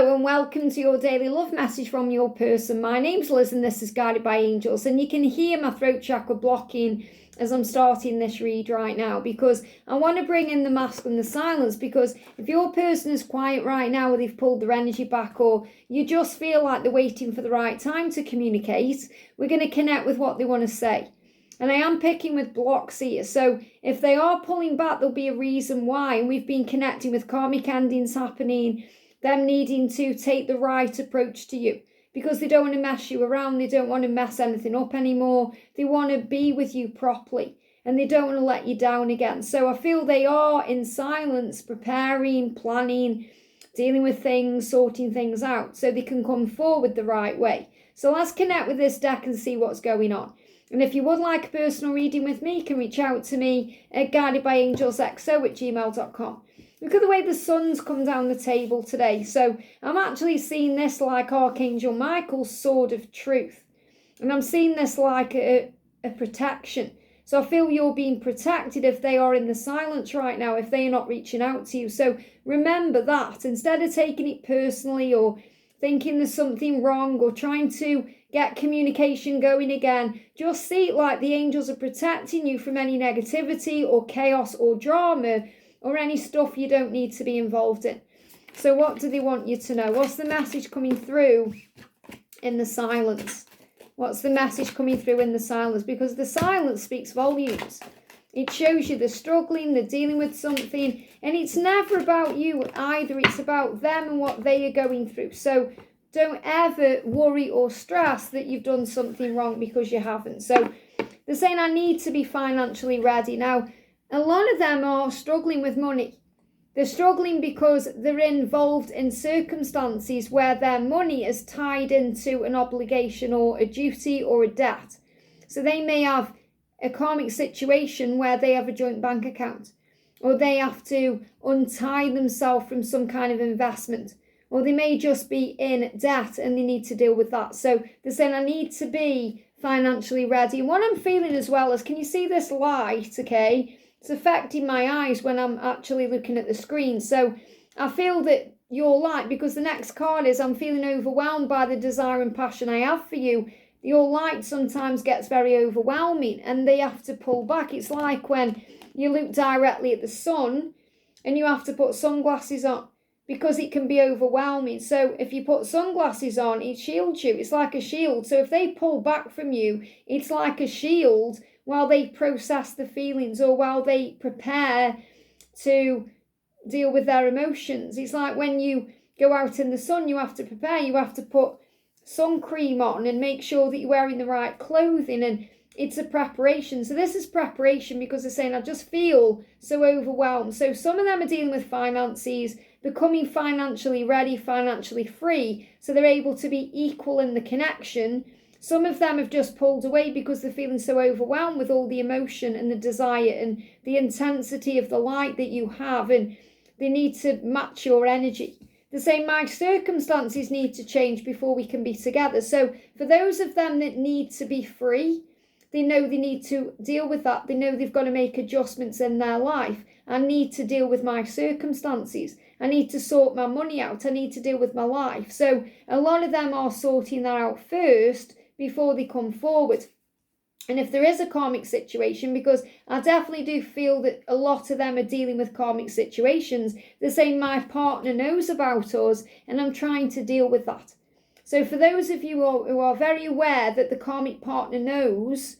Hello and welcome to your daily love message from your person. My name's Liz and this is Guided by Angels, and you can hear my throat chakra blocking as I'm starting this read right now because I want to bring in the masculine, the silence, because if your person is quiet right now or they've pulled their energy back or you just feel like they're waiting for the right time to communicate, we're going to connect with what they want to say. And I am picking with blocks here. So if they are pulling back, there'll be a reason why. And we've been connecting with karmic endings happening, them needing to take the right approach to you because they don't want to mess you around. They don't want to mess anything up anymore. They want to be with you properly and they don't want to let you down again. So I feel they are in silence, preparing, planning, dealing with things, sorting things out so they can come forward the right way. So let's connect with this deck and see what's going on. And if you would like a personal reading with me, you can reach out to me at guidedbyangelsxo@gmail.com. Look at the way the sun's come down the table today. So I'm actually seeing this like Archangel Michael's sword of truth. And I'm seeing this like a protection. So I feel you're being protected if they are in the silence right now, if they are not reaching out to you. So remember that. Instead of taking it personally or thinking there's something wrong or trying to get communication going again, just see it like the angels are protecting you from any negativity or chaos or drama or any stuff you don't need to be involved in. So what do they want you to know? What's the message coming through in the silence? What's the message coming through in the silence? Because the silence speaks volumes. It shows you they're struggling, they're dealing with something, and it's never about you either. It's about them and what they are going through. So don't ever worry or stress that you've done something wrong because you haven't. So they're saying, I need to be financially ready. Now, a lot of them are struggling with money. They're struggling because they're involved in circumstances where their money is tied into an obligation or a duty or a debt. So they may have a karmic situation where they have a joint bank account, or they have to untie themselves from some kind of investment, or they may just be in debt and they need to deal with that. So they're saying, I need to be financially ready. And what I'm feeling as well is, can you see this light? Okay, it's affecting my eyes when I'm actually looking at the screen. So I feel that your light, because the next card is, I'm feeling overwhelmed by the desire and passion I have for you. Your light sometimes gets very overwhelming and they have to pull back. It's like when you look directly at the sun and you have to put sunglasses on because it can be overwhelming. So if you put sunglasses on, it shields you. It's like a shield. So if they pull back from you, it's like a shield while they process the feelings or while they prepare to deal with their emotions. It's like when you go out in the sun, you have to prepare. You have to put sun cream on and make sure that you're wearing the right clothing, and it's a preparation. So this is preparation because they're saying, I just feel so overwhelmed. So some of them are dealing with finances, becoming financially ready, financially free, so they're able to be equal in the connection. Some of them have just pulled away because they're feeling so overwhelmed with all the emotion and the desire and the intensity of the light that you have, and they need to match your energy. They're saying, my circumstances need to change before we can be together. So for those of them that need to be free, they know they need to deal with that. They know they've got to make adjustments in their life. I need to deal with my circumstances. I need to sort my money out. I need to deal with my life. So a lot of them are sorting that out first before they come forward. And if there is a karmic situation, because I definitely do feel that a lot of them are dealing with karmic situations, they're saying, my partner knows about us and I'm trying to deal with that. So for those of you who are very aware that the karmic partner knows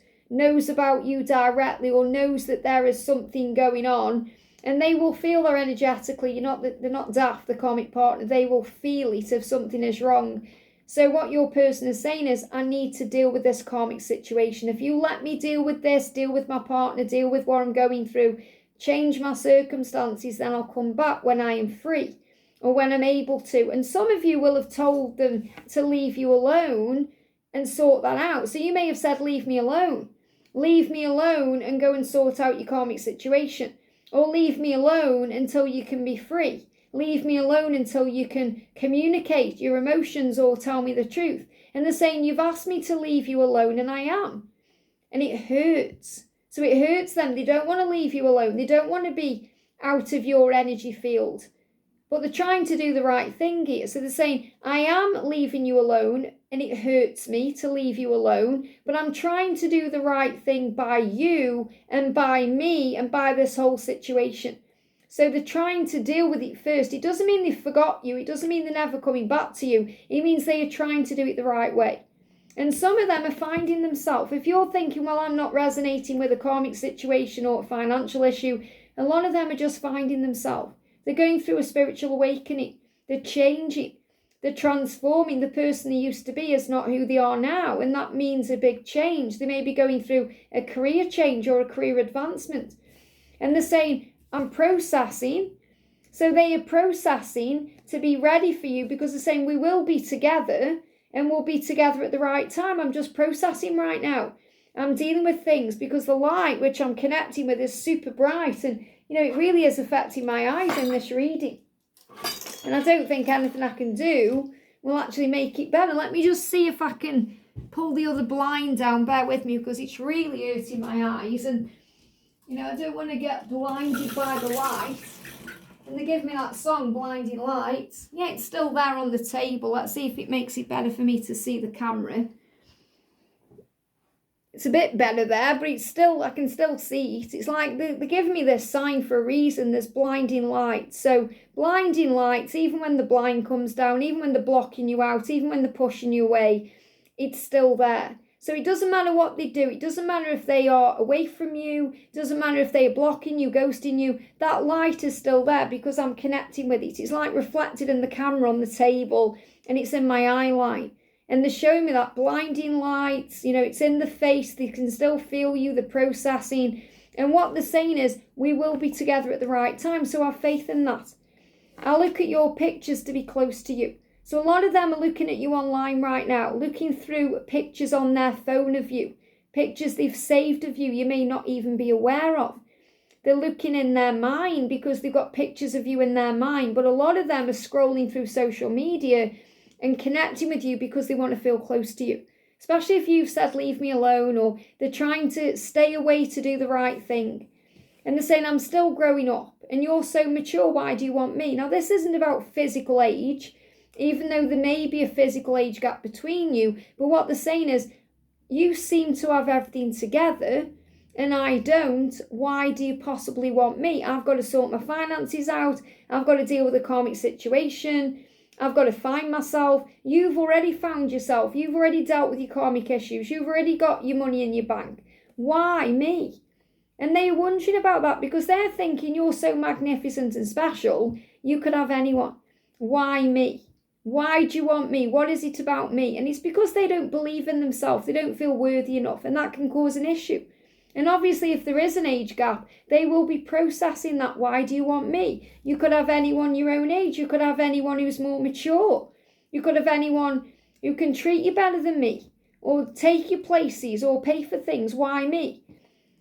about you directly or knows that there is something going on, and they will feel there energetically, they're not daft, the karmic partner, they will feel it if something is wrong. So what your person is saying is, I need to deal with this karmic situation. If you let me deal with this, deal with my partner, deal with what I'm going through, change my circumstances, then I'll come back when I am free or when I'm able to. And some of you will have told them to leave you alone and sort that out. So you may have said, leave me alone. Leave me alone and go and sort out your karmic situation. Or leave me alone until you can be free. Leave me alone until you can communicate your emotions or tell me the truth. And they're saying, you've asked me to leave you alone and I am. And it hurts. So it hurts them. They don't want to leave you alone. They don't want to be out of your energy field. but they're trying to do the right thing here. So they're saying, I am leaving you alone, and it hurts me to leave you alone, but I'm trying to do the right thing by you and by me and by this whole situation. So they're trying to deal with it first. It doesn't mean they forgot you. It doesn't mean they're never coming back to you. It means they are trying to do it the right way. And some of them are finding themselves. If you're thinking, well, I'm not resonating with a karmic situation or a financial issue, a lot of them are just finding themselves. They're going through a spiritual awakening. They're changing. They're transforming. The person they used to be is not who they are now. And that means a big change. They may be going through a career change or a career advancement. And they're saying, I'm processing. So they are processing to be ready for you, because they're saying we will be together and we'll be together at the right time. I'm just processing right now. I'm dealing with things because the light which I'm connecting with is super bright, and it really is affecting my eyes in this reading. And I don't think anything I can do will actually make it better. Let me just see if I can pull the other blind down. Bear with me, because it's really hurting my eyes, and I don't want to get blinded by the light. And they give me that song, Blinding Lights. Yeah, it's still there on the table. Let's see if it makes it better for me to see the camera. It's a bit better there, but it's still, I can still see it. It's like they're giving me this sign for a reason. There's blinding lights. So blinding lights, even when the blind comes down, even when they're blocking you out, even when they're pushing you away, it's still there. So it doesn't matter what they do. It doesn't matter if they are away from you. It doesn't matter if they are blocking you, ghosting you. That light is still there because I'm connecting with it. It's like reflected in the camera on the table, and it's in my eye line. And they're showing me that blinding lights. It's in the face. They can still feel you. They're processing. And what they're saying is, we will be together at the right time. So have faith in that. I look at your pictures to be close to you. So a lot of them are looking at you online right now, looking through pictures on their phone of you, pictures they've saved of you may not even be aware of. They're looking in their mind because they've got pictures of you in their mind. But a lot of them are scrolling through social media and connecting with you because they want to feel close to you. Especially if you've said, leave me alone, or they're trying to stay away to do the right thing. And they're saying, I'm still growing up and you're so mature. Why do you want me? Now, this isn't about physical age, even though there may be a physical age gap between you. But what they're saying is, you seem to have everything together and I don't. Why do you possibly want me? I've got to sort my finances out. I've got to deal with a karmic situation. I've got to find myself. You've already found yourself. You've already dealt with your karmic issues. You've already got your money in your bank. Why me? And they're wondering about that because they're thinking you're so magnificent and special, you could have anyone. Why me? Why do you want me? What is it about me? And it's because they don't believe in themselves. They don't feel worthy enough, and that can cause an issue. And obviously, if there is an age gap, they will be processing that. Why do you want me? You could have anyone your own age. You could have anyone who's more mature. You could have anyone who can treat you better than me, or take you places, or pay for things. Why me?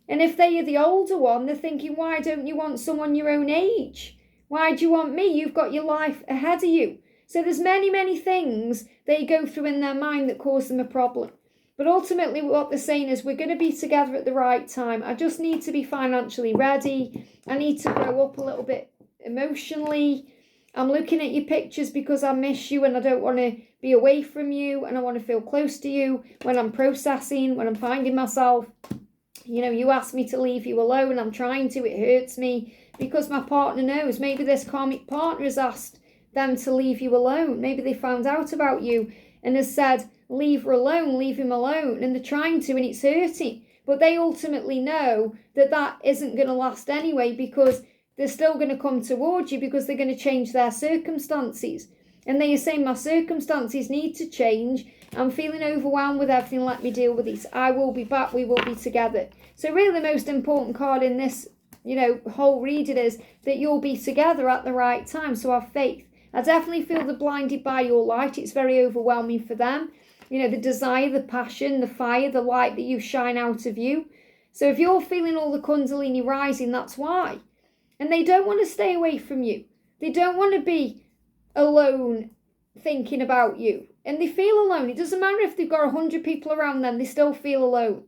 And if they are the older one, they're thinking, why don't you want someone your own age? Why do you want me? You've got your life ahead of you. So there's many, many things they go through in their mind that cause them a problem. But ultimately what they're saying is, we're going to be together at the right time. I just need to be financially ready. I need to grow up a little bit emotionally. I'm looking at your pictures because I miss you and I don't want to be away from you, and I want to feel close to you when I'm processing, when I'm finding myself. You asked me to leave you alone. I'm trying to. It hurts me because my partner knows. Maybe this karmic partner has asked them to leave you alone. Maybe they found out about you and has said, leave her alone, leave him alone, and they're trying to, and it's hurting. But they ultimately know that that isn't going to last anyway, because they're still going to come towards you because they're going to change their circumstances. And they are saying, my circumstances need to change. I'm feeling overwhelmed with everything. Let me deal with it. I will be back. We will be together. So really the most important card in this, whole reading is that you'll be together at the right time. So have faith. I definitely feel they're blinded by your light. It's very overwhelming for them. The desire, the passion, the fire, the light that you shine out of you. So if you're feeling all the Kundalini rising, that's why. And they don't want to stay away from you. They don't want to be alone thinking about you. And they feel alone. It doesn't matter if they've got 100 people around them, they still feel alone.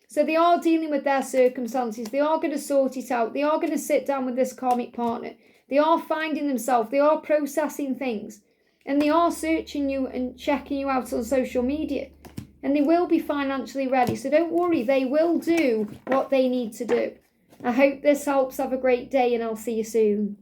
So they are dealing with their circumstances. They are going to sort it out. They are going to sit down with this karmic partner. They are finding themselves. They are processing things. And they are searching you and checking you out on social media. And they will be financially ready. So don't worry. They will do what they need to do. I hope this helps. Have a great day and I'll see you soon.